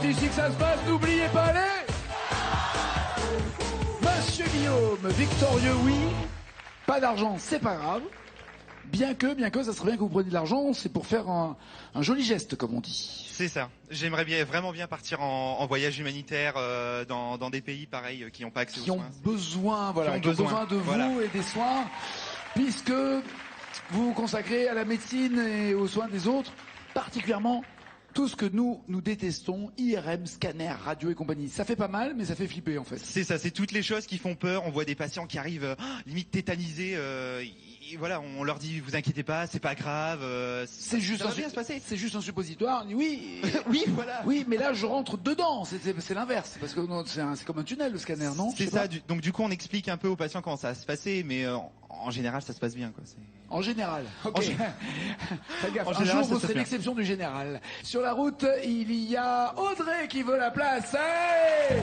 C'est ici que ça se passe, n'oubliez pas les... Monsieur Guillaume, victorieux, oui. Pas d'argent, c'est pas grave. Bien que, ça serait bien que vous preniez de l'argent, c'est pour faire un joli geste, comme on dit. C'est ça. J'aimerais vraiment bien partir en voyage humanitaire dans des pays pareils qui n'ont pas accès aux soins. Qui ont besoin de vous et des soins, puisque vous vous consacrez à la médecine et aux soins des autres, particulièrement tout ce que nous détestons, IRM, scanner, radio et compagnie. Ça fait pas mal, mais ça fait flipper en fait. C'est ça, c'est toutes les choses qui font peur. On voit des patients qui arrivent limite tétanisés. Voilà, on leur dit vous inquiétez pas, c'est pas grave. C'est juste un suppositoire. Oui, oui, voilà. Oui, mais là je rentre dedans. C'est l'inverse, parce que c'est comme un tunnel le scanner, non? C'est ça. Donc du coup on explique un peu aux patients comment ça va se passer, mais en général ça se passe bien quoi. En général. Ok. Faites gaffe. Un jour vous serez l'exception du général. Sur la route, il y a Audrey qui veut la place. Hey!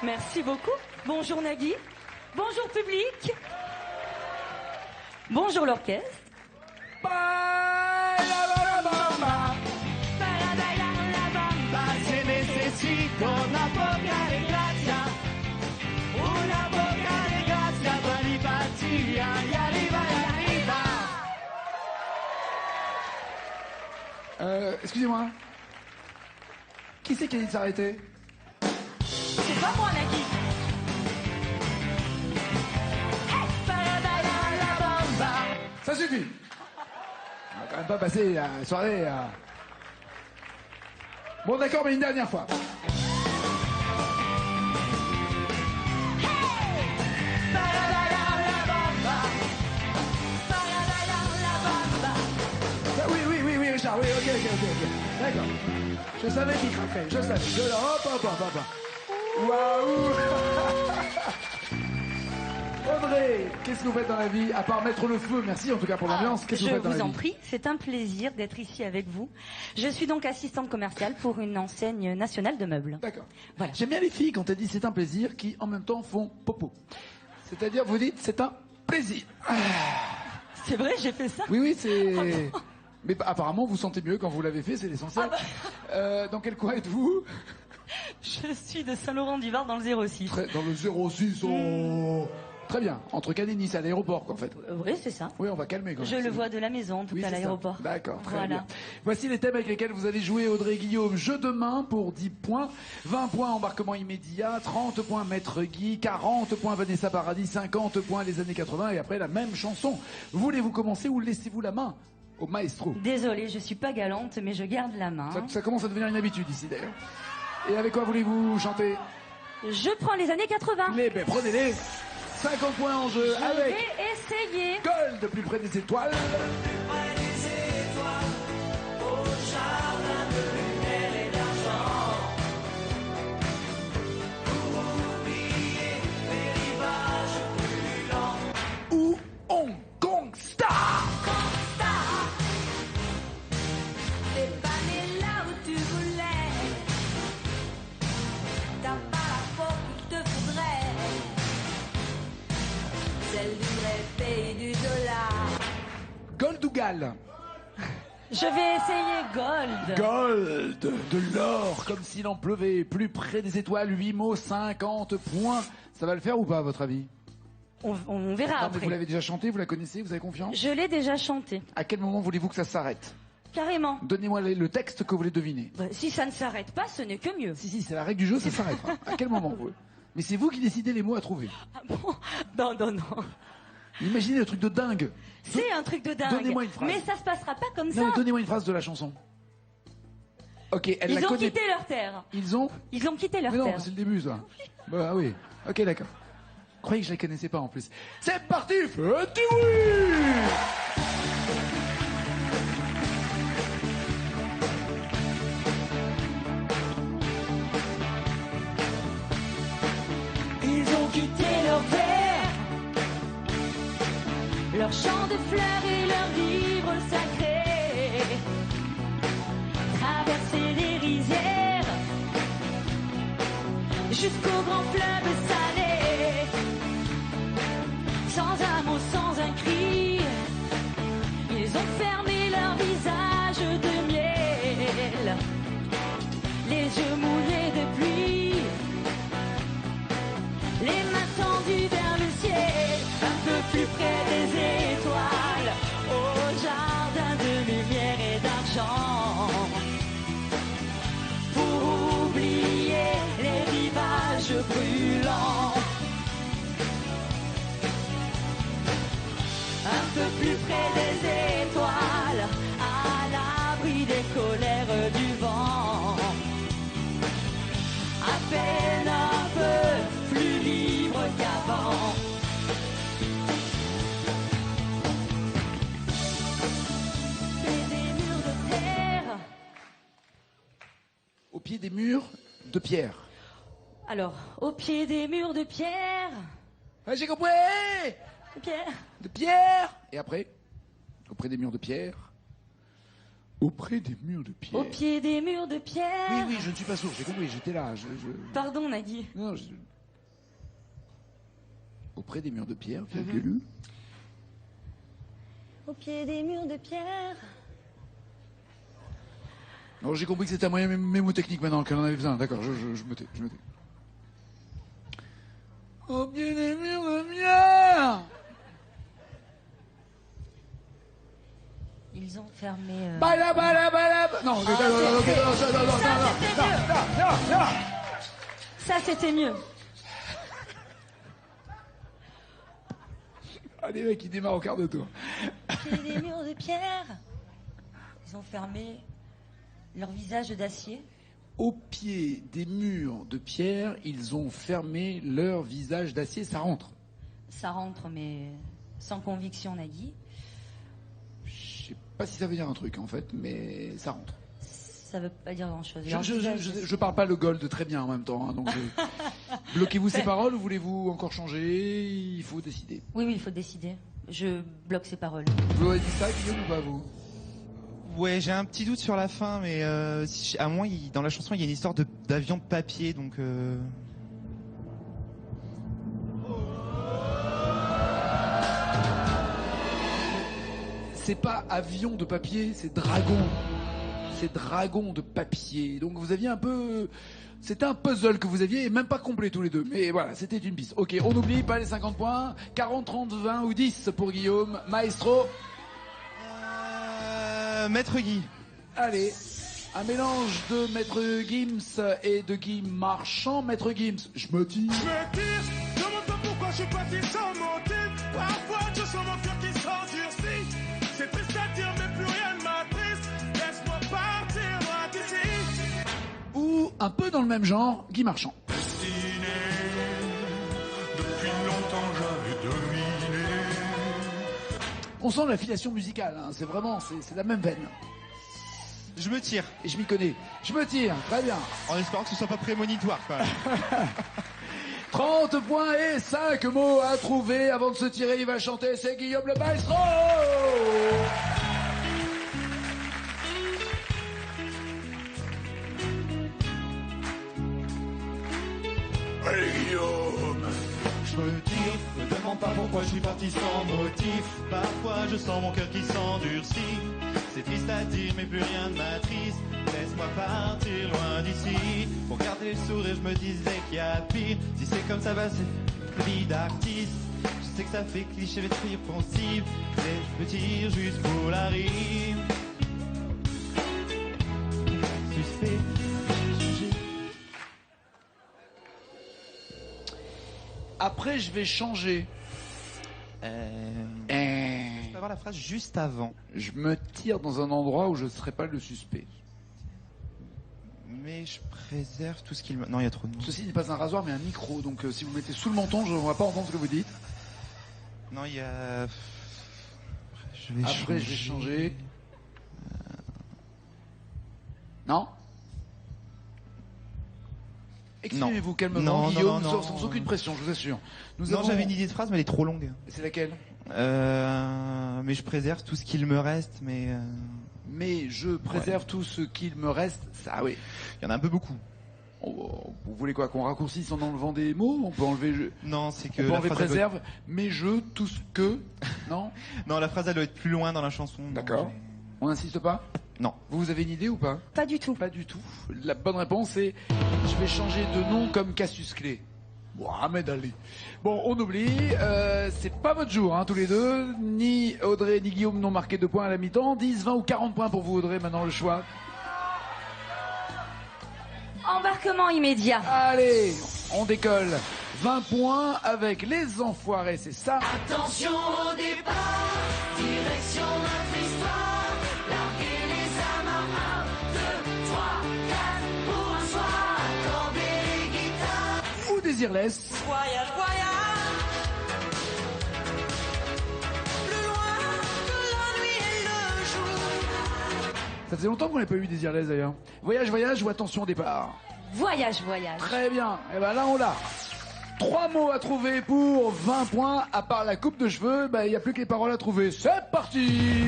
Merci beaucoup. Bonjour Nagui. Bonjour public. Bonjour l'orchestre. Se necesito una poca de gracia para ripartir y arriba y arriba. Excusez-moi. Qui c'est qui a dit de s'arrêter? C'est pas moi Nagui. Ça suffit. On va quand même pas passer la soirée à... Bon d'accord, mais une dernière fois. Oui, Richard, oui, ok. D'accord. Je savais qu'il craquerait, je savais. Hop. Waouh. Audrey, qu'est-ce que vous faites dans la vie, à part mettre le feu? Merci en tout cas pour l'ambiance. Qu'est-ce que vous faites dans la vie? Je vous en prie, c'est un plaisir d'être ici avec vous. Je suis donc assistante commerciale pour une enseigne nationale de meubles. D'accord. Voilà. J'aime bien les filles quand elles disent c'est un plaisir qui en même temps font popo. C'est-à-dire vous dites c'est un plaisir. C'est vrai, j'ai fait ça? Oui, c'est... Mais apparemment vous sentez mieux quand vous l'avez fait, c'est l'essentiel. Dans quel coin êtes-vous? Je suis de Saint-Laurent-du-Var dans le 06. Dans le 06, oh... Très bien, entre Cannes et Nice, à l'aéroport, quoi, en fait. Oui, c'est ça. Oui, on va calmer, quand même. Je le vois de la maison, en tout cas, à l'aéroport. D'accord, très voilà. bien. Voici les thèmes avec lesquels vous allez jouer, Audrey et Guillaume. Jeu de main pour 10 points, 20 points embarquement immédiat, 30 points Maître Guy, 40 points Vanessa Paradis, 50 points les années 80, et après la même chanson. Voulez-vous commencer ou laissez-vous la main au maestro? Désolée, je suis pas galante, mais je garde la main. Ça commence à devenir une habitude ici, d'ailleurs. Et avec quoi voulez-vous chanter? Je prends les années 80. Ben, prenez-les. 50 points en jeu Je avec vais essayer. Gold, plus près des étoiles. Ou Hong Kong Star. T'es pas né là où tu voulais. T'as pas la peau qu'il te faudrait. Celle du vrai pays du dollar. Gold ou Gal? Je vais essayer Gold. Gold, de l'or, comme s'il en pleuvait, plus près des étoiles, 8 mots, 50 points. Ça va le faire ou pas, à votre avis? On verra Non, mais après. vous l'avez déjà chanté, vous la connaissez, vous avez confiance? Je l'ai déjà chanté. À quel moment voulez-vous que ça s'arrête? Carrément. Donnez-moi le texte que vous voulez deviner. Bah, si ça ne s'arrête pas, ce n'est que mieux. Si, c'est la règle du jeu, ça s'arrêtera. À quel moment vous? Mais c'est vous qui décidez les mots à trouver. Ah bon? Non. Imaginez le truc de dingue. C'est un truc de dingue. Donnez-moi une phrase. Mais ça se passera pas comme ça. Non, mais donnez-moi une phrase de la chanson. Ok, elle la Ils ont connaît. quitté leur terre. Ils ont? Ils ont quitté leur Mais non, terre. c'est le début, ça. Bah oui. Ok, d'accord. Croyez que je la connaissais pas en plus. C'est parti, faites du bruit! Ils ont quitté leur terre, leur champ de fleurs et leur livre sacré. Traverser les rizières jusqu'au grand fleuve salé. Sans un mot, sans un cri, ils ont fermé leur visage de miel. Les yeux mouillés de pluie, les mains tendues vers le ciel, un peu plus près des étoiles, au jardin de lumière et d'argent. Pour oublier les rivages brûlants, un peu plus près des étoiles, à l'abri des colères du vent. À peine un peu plus libre qu'avant. Et des murs de terre. Au pied des murs de pierre. Alors, au pied des murs de pierre. Ah, j'ai compris! De pierre. De pierre! Et après? Auprès des murs de pierre. Auprès des murs de pierre. Au pied des murs de pierre. Oui, je ne suis pas sourd, j'ai compris, j'étais là. Pardon, Nagui. Non, Auprès des murs de pierre, virgule. Au pied des murs de pierre. Alors j'ai compris que c'était un moyen mémotechnique maintenant, qu'elle en avait besoin. D'accord, je me tais, je me tais. Au pied des murs de pierre! Ils ont fermé. Bala. Non, non. Ça, c'était mieux. Ah, les mecs, ils démarrent au quart de tour. Au pied des murs de pierre. Ils ont fermé leur visage d'acier. Au pied des murs de pierre, ils ont fermé leur visage d'acier. Ça rentre. Ça rentre, mais sans conviction, Nagui. Je sais pas si ça veut dire un truc, en fait, mais ça rentre. Ça veut pas dire grand-chose. Je parle pas le gold très bien en même temps, hein, donc bloquez-vous ces paroles ou voulez-vous encore changer? Il faut décider. Oui, il faut décider. Je bloque ces paroles. Vous avez dit ça, Guillaume, ou pas vous? Ouais, j'ai un petit doute sur la fin, mais à moins, dans la chanson, il y a une histoire d'avion de papier, donc... C'est pas avion de papier, c'est dragon. C'est dragon de papier. Donc vous aviez un peu... C'était un puzzle que vous aviez, et même pas complet tous les deux. Mais voilà, c'était une piste. Ok, on n'oublie pas les 50 points. 40, 30, 20 ou 10 pour Guillaume. Maestro. Maître Guy. Allez, un mélange de Maître Gims et de Guy Marchand. Maître Gims, je me dis... Je me tire, je me demande pourquoi je suis parti sans motif. Parfois je sens mon cœur qui s'endurcit. C'est triste à dire mais plus rien ne m'attriste. Laisse-moi partir loin d'ici. Ou un peu dans le même genre, Guy Marchand. Destiné, depuis longtemps j'avais On sent l'affiliation musicale, hein. C'est vraiment, c'est la même veine. Je me tire, Et je m'y connais. Je me tire, très bien. en espérant que ce soit pas prémonitoire quand même. 30 points et 5 mots à trouver. Avant de se tirer, il va chanter, c'est Guillaume le maestro. Allez, Guillaume. Je me tire, me demande pas pourquoi je suis parti sans motif. Parfois je sens mon cœur qui s'endurcit. C'est triste à dire mais plus rien ne m'attriste. Laisse-moi partir loin d'ici. Pour garder le sourire je me disais qu'il y a pire. Si c'est comme ça va c'est vie d'artiste. Je sais que ça fait cliché d'être irrépressible. Mais je me tire juste pour la rime. Suspect, jugé. Après, je vais changer. Je peux avoir la phrase juste avant. Je me tire dans un endroit où je ne serai pas le suspect. Mais je préserve tout ce qu'il me... Non, il y a trop de mots. Ceci n'est pas un rasoir, mais un micro. Donc, si vous mettez sous le menton, je ne vais pas entendre ce que vous dites. Non, il y a... Je vais Après, je vais changer. Non? Exprimez-vous calmement, Non, Guillaume, non, non. sans aucune pression, je vous assure. Nous Non, avons- j'avais une idée de phrase, mais elle est trop longue. C'est laquelle? Mais je préserve tout ce qu'il me reste, mais... Mais je préserve tout ce qu'il me reste. Ça, oui. Il y en a un peu beaucoup. Vous voulez quoi? Qu'on raccourcisse en enlevant des mots? On peut enlever Non, c'est que on peut la enlever phrase, elle doit... préserve, mais je, tout ce que. Non? Non, la phrase, elle doit être plus loin dans la chanson. donc D'accord. j'ai- On n'insiste pas? Non. Vous avez une idée ou pas? Pas du tout. Pas du tout. La bonne réponse est je vais changer de nom comme Cassius Clay. Mohamed Ali. Bon, on oublie. C'est pas votre jour, hein, tous les deux. Ni Audrey ni Guillaume n'ont marqué de points à la mi-temps. 10, 20 ou 40 points pour vous, Audrey. Maintenant, le choix. Embarquement immédiat. Allez, on décolle. 20 points avec les enfoirés, c'est ça. Attention au départ, direction notre histoire. Larguer les amarres, 1, 2, 3, 4 pour un soir. Accorder les guitares. Ou Désirless. Voyage, voyage. Plus loin que la nuit et le jour. Ça faisait longtemps qu'on n'avait pas eu Désirless d'ailleurs. Voyage, voyage ou attention au départ. Voyage, voyage. Très bien. Et ben là, on l'a. 3 mots à trouver pour 20 points. À part la coupe de cheveux, il n'y a plus que les paroles à trouver. C'est parti.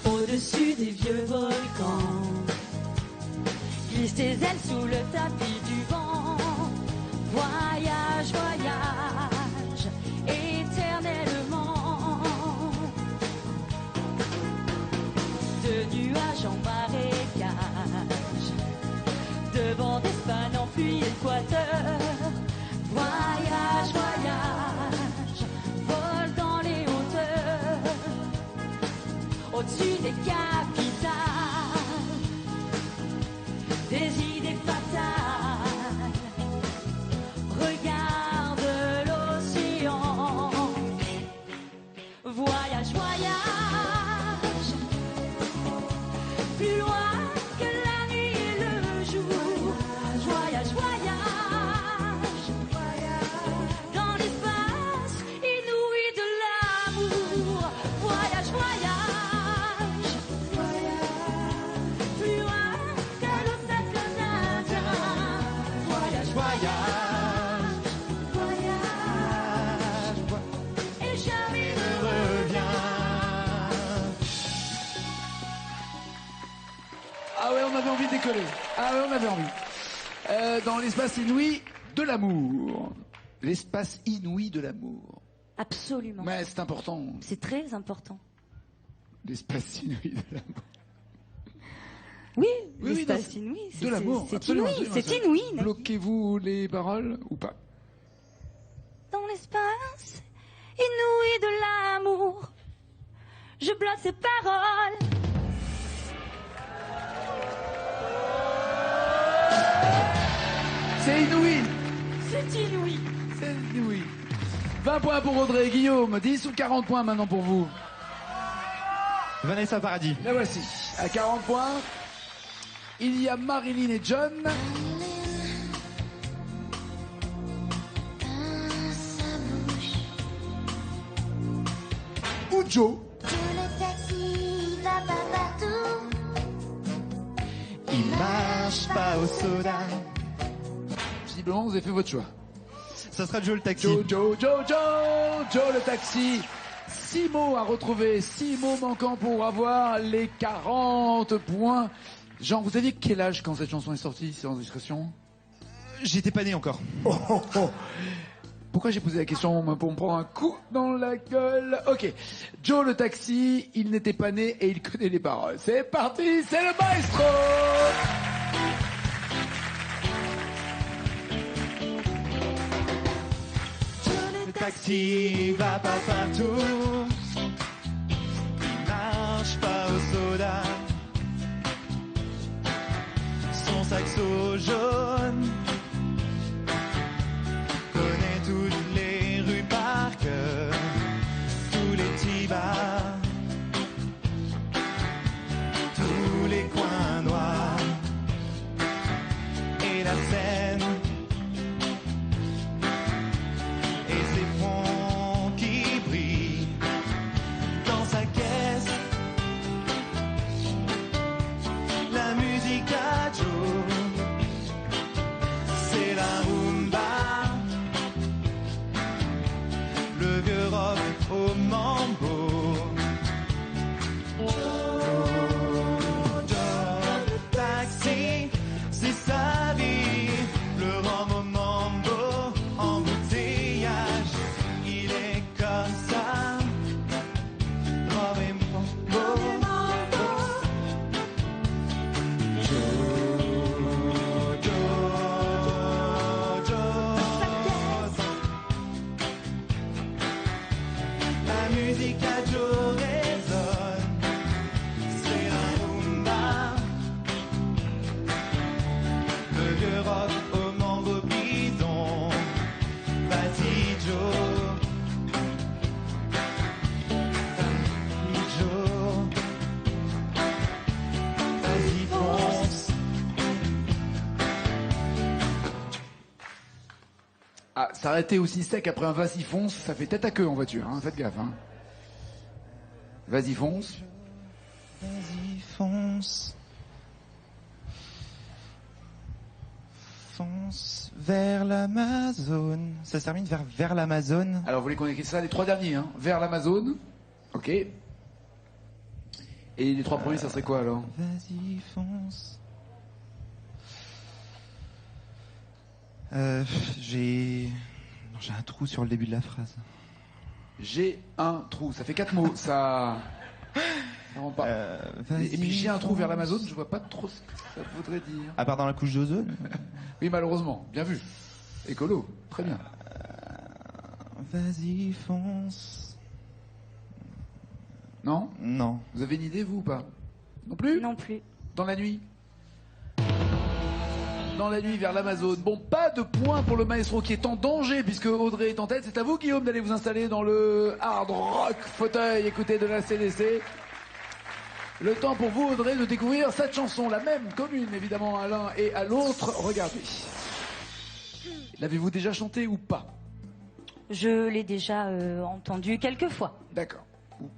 Au-dessus des vieux volcans, Glisse tes ailes sous le tapis du vent. Voyage, voyage, éternellement. De nuages en marécage, de vent d'Espagne en pluie équateur. Voyage, voyage, vole dans les hauteurs. Au-dessus des capitales, des idées fatales. Regarde l'océan. Voyage, voyage, plus loin que la nuit et le jour. Voyage, voyage, dans l'espace inouï de l'amour. Voyage, voyage, plus loin que l'océan Indien. Voyage, voyage, et jamais ne reviens. Ah ouais, on avait envie de décoller. Ah ouais, on avait envie. Dans l'espace inouï de l'amour. L'espace inouï de l'amour. Absolument. Mais c'est important. C'est très important. L'espace inouï de l'amour. Oui, Oui, l'espace non, inouï. De l'amour. C'est absolument, inouï, absolument. c'est inouï. Nagui. Bloquez-vous les paroles ou pas? Dans l'espace inouï de l'amour, je bloque ces paroles. C'est inouï. C'est inouï. C'est inouï. 20 points pour Audrey et Guillaume. 10 ou 40 points maintenant pour vous. Vanessa Paradis. La voici. À 40 points, il y a Marilyn et John. Joe. Le taxi va pas partout. Il marche pas au soda. Visiblement, vous avez fait votre choix. Ça sera Joe le taxi. Joe le taxi. 6 mots à retrouver, 6 mots manquants pour avoir les 40 points. Jean, vous aviez quel âge quand cette chanson est sortie, sans discrétion? J'étais pas né encore. Pourquoi j'ai posé la question? Pour me prendre un coup dans la gueule. Ok. Joe le taxi, il n'était pas né et il connaît les paroles. C'est parti, c'est le maestro. Le taxi va pas partout. Il marche pas au soda. Son saxo jaune connaît toutes les rues par cœur, tous les petits bars, tous les coins noirs et la Seine. Et ses fonds qui brillent dans sa caisse. La musique à Joe, c'est la rumba. Le vieux rock au mambo. Joe, taxi, c'est sa vie. Le rhum au mambo, embouteillage. Il est comme ça. Rhum et mambo. La musique à Joe résonne, c'est la rumba. Le vieux rock au mambo bidon. Vas-y Joe, vas-y Joe, vas-y fonce. Ah, s'arrêter aussi sec après un vas-y fonce, ça fait tête à queue en voiture, hein. Faites gaffe, hein. Vas-y fonce. Vas-y fonce. Fonce vers l'Amazone. Ça se termine vers l'Amazone. Alors, vous voulez qu'on écrive ça, les 3 derniers, hein. Vers l'Amazone. Ok. Et les 3 premiers, ça serait quoi alors? Vas-y fonce. J'ai un trou sur le début de la phrase. J'ai un trou. Ça fait 4 mots. Ça rentre pas. Vas-y, Et puis j'ai un trou vers fonce. l'Amazone, je vois pas trop ce que ça voudrait dire. À part dans la couche d'ozone. Oui, malheureusement. Bien vu. Écolo. Très bien. Vas-y fonce. Non? Non. Vous avez une idée, vous, ou pas? Non plus? Non plus. Dans la nuit? Dans la nuit vers l'Amazone. Bon, pas de point pour le maestro qui est en danger puisque Audrey est en tête. C'est à vous, Guillaume, d'aller vous installer dans le hard rock fauteuil écouté de la CDC. Le temps pour vous, Audrey, de découvrir cette chanson, la même commune évidemment à l'un et à l'autre. Regardez. L'avez-vous déjà chanté ou pas? Je l'ai déjà entendu quelques fois. D'accord.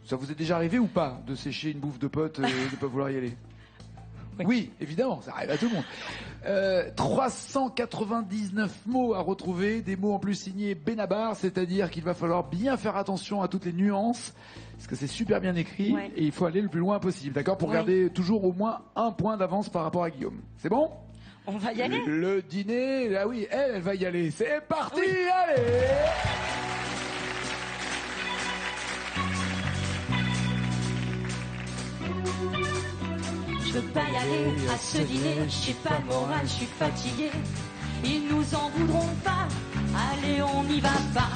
Ça vous est déjà arrivé ou pas de sécher une bouffe de potes et de ne pas vouloir y aller? Oui, évidemment, ça arrive à tout le monde. 399 mots à retrouver, des mots en plus signés Benabar, c'est-à-dire qu'il va falloir bien faire attention à toutes les nuances, parce que c'est super bien écrit, Ouais. et il faut aller le plus loin possible, d'accord? Pour Oui. garder toujours au moins un point d'avance par rapport à Guillaume. C'est bon? On va y aller. Le dîner, ah oui, elle va y aller. C'est parti, allez! Je veux pas y aller à ce dîner, j'ai pas le moral, je suis fatiguée. Ils nous en voudront pas, allez on n'y va pas.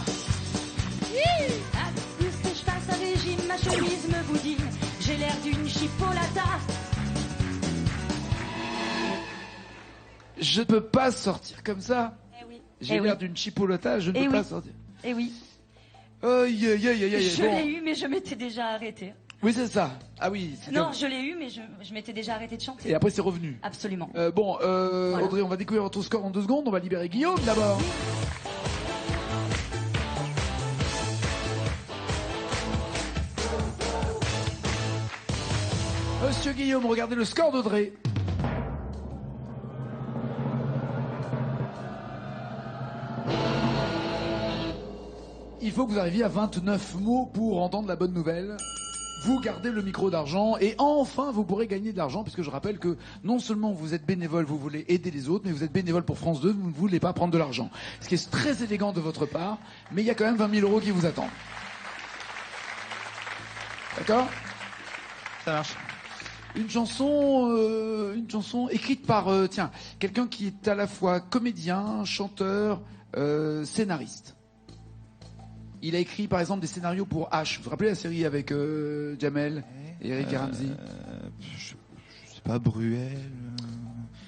Plus que je fasse un régime, ma chemise me boudine, j'ai l'air d'une chipolata. Je ne peux pas sortir comme ça. Eh oui. J'ai Eh l'air oui. d'une chipolata, je ne Eh peux oui. pas sortir. Eh oui. Aïe, aïe, aïe, aïe, aïe. Je Bon. l'ai eu, mais je m'étais déjà arrêtée. Oui, c'est ça. Ah oui. c'est Non, comme- je l'ai eu, mais je m'étais déjà arrêtée de chanter. Et après, c'est revenu. Absolument. Bon, Voilà. Audrey, on va découvrir votre score en 2 secondes. On va libérer Guillaume d'abord. Monsieur Guillaume, regardez le score d'Audrey. Il faut que vous arriviez à 29 mots pour entendre la bonne nouvelle. Vous gardez le micro d'argent et enfin vous pourrez gagner de l'argent puisque je rappelle que non seulement vous êtes bénévole, vous voulez aider les autres, mais vous êtes bénévole pour France 2, vous ne voulez pas prendre de l'argent. Ce qui est très élégant de votre part, mais il y a quand même 20 000 € qui vous attendent. D'accord ? Ça marche. Une chanson écrite par quelqu'un qui est à la fois comédien, chanteur, scénariste. Il a écrit par exemple des scénarios pour H. Vous vous rappelez la série avec Jamel et Eric Ramsey? Je sais pas, Bruel.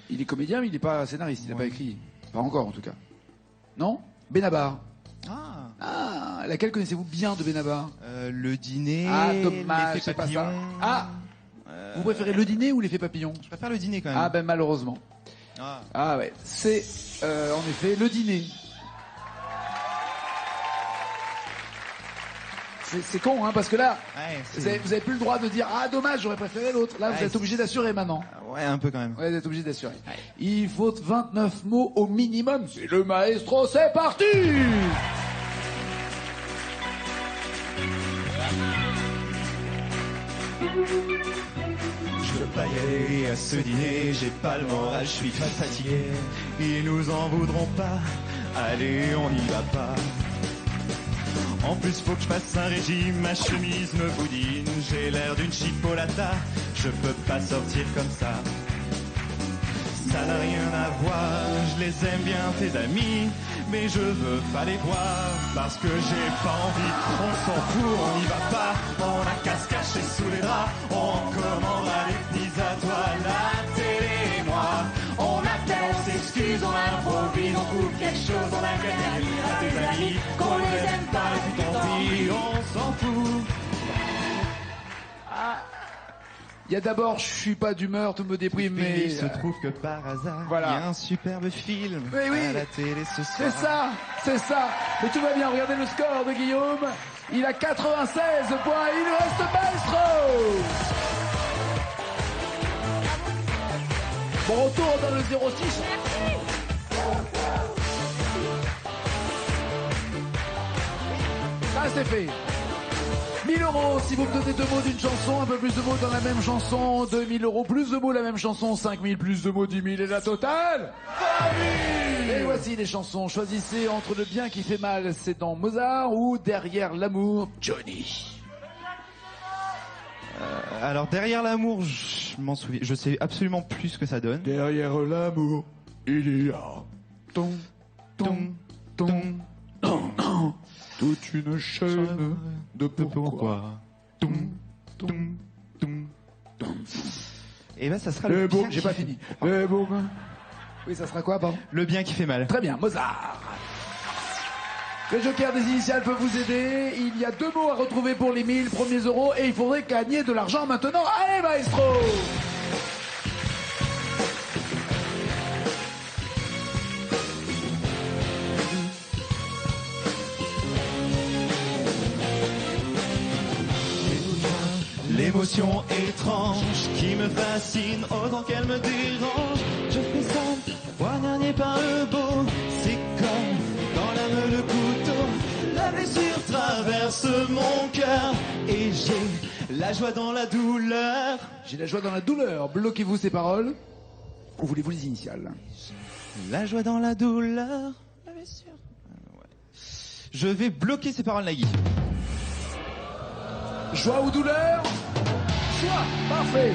Il est comédien mais il n'est pas scénariste, il n'a pas écrit. Pas encore en tout cas. Non? Benabar. Ah, laquelle connaissez-vous bien de Benabar? Le dîner. Ah, dommage, l'effet c'est pas papillon. ça. Ah, vous préférez le dîner ou l'effet papillon? Je préfère le dîner quand même. Ah ben malheureusement. Ah ouais, c'est en effet le dîner. C'est con, hein, parce que là, vous avez plus le droit de dire ah dommage, j'aurais préféré l'autre. Là, vous êtes obligé d'assurer maintenant. Ouais, un peu quand même. Ouais, vous êtes obligé d'assurer. Il faut 29 mots au minimum. C'est le maestro, c'est parti. Je veux pas y aller à ce dîner, j'ai pas le moral, je suis fatigué. Ils nous en voudront pas, allez on n'y va pas. En plus faut que je fasse un régime, ma chemise me boudine, j'ai l'air d'une chipolata, je peux pas sortir comme ça. Ça n'a rien à voir, je les aime bien tes amis, mais je veux pas les voir, parce que j'ai pas envie, on s'en fout, on n'y va pas, on a qu'à se cacher sous les draps, on commandera des pizzas, toi, la télé et moi, on appelle, on s'excuse, on improvise, on trouve quelque chose, on a qu'à dire à tes amis, qu'on les aime pas, et puis tant pis, on s'en fout. Il y a d'abord, je suis pas d'humeur, tout me déprime, mais... Il se trouve que par hasard, Voilà. il y a un superbe film Oui. à la télé ce soir. C'est ça. Mais tout va bien, regardez le score de Guillaume. Il a 96 points, il nous reste Maestro. Bon retour dans le 06. Ça c'est fait. 1000 € si vous me donnez 2 mots d'une chanson, un peu plus de mots dans la même chanson, 2000 €, plus de mots la même chanson, 5000, plus de mots, 10 000 et la totale 20 000. Et voici les chansons, choisissez entre le bien qui fait mal, c'est dans Mozart, ou derrière l'amour, Johnny. Alors derrière l'amour, je m'en souviens, je sais absolument plus ce que ça donne. Derrière l'amour, il y a ton, toute une chaîne de pourquoi. Et ben ça sera Le le boum, bien j'ai qui pas fait- fini. Le boum. Oui, ça sera quoi, pardon? Le bien qui fait mal. Très bien, Mozart. Le joker des initiales peut vous aider. Il y a 2 mots à retrouver pour les 1000 premiers euros et il faudrait gagner de l'argent maintenant. Allez, maestro! L'émotion étrange qui me fascine autant qu'elle me dérange. Je fais ça, poignardé par le beau. C'est comme dans l'âme le couteau. La blessure traverse mon cœur et j'ai la joie dans la douleur. J'ai la joie dans la douleur. Bloquez-vous ces paroles. Ou voulez-vous les initiales? La joie dans la douleur. La blessure. Ouais. Je vais bloquer ces paroles, Nagui. Joie ou douleur? Choix. Parfait.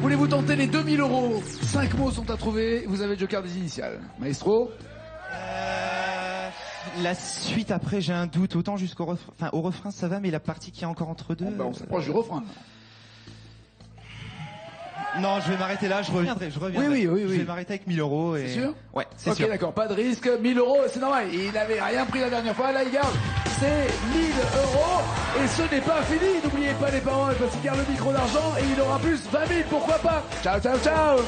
Voulez-vous tenter les 2000 €? 5 mots sont à trouver. Vous avez le joker des initiales. Maestro? La suite après, j'ai un doute. Autant jusqu'au refrain. Enfin, au refrain, ça va, mais la partie qui est encore entre deux. On s'approche du refrain. Non, je vais m'arrêter là. Je reviendrai. Oui. Je vais m'arrêter avec 1000 €. Et... C'est sûr? Ouais, c'est Ok, sûr. d'accord, pas de risque. 1000 €, c'est normal. Il n'avait rien pris la dernière fois. Là, il garde ses 1000 €. Et ce n'est pas fini. N'oubliez pas les paroles parce qu'il garde le micro d'argent et il aura plus 20 000. Pourquoi pas? Ciao, ciao, ciao.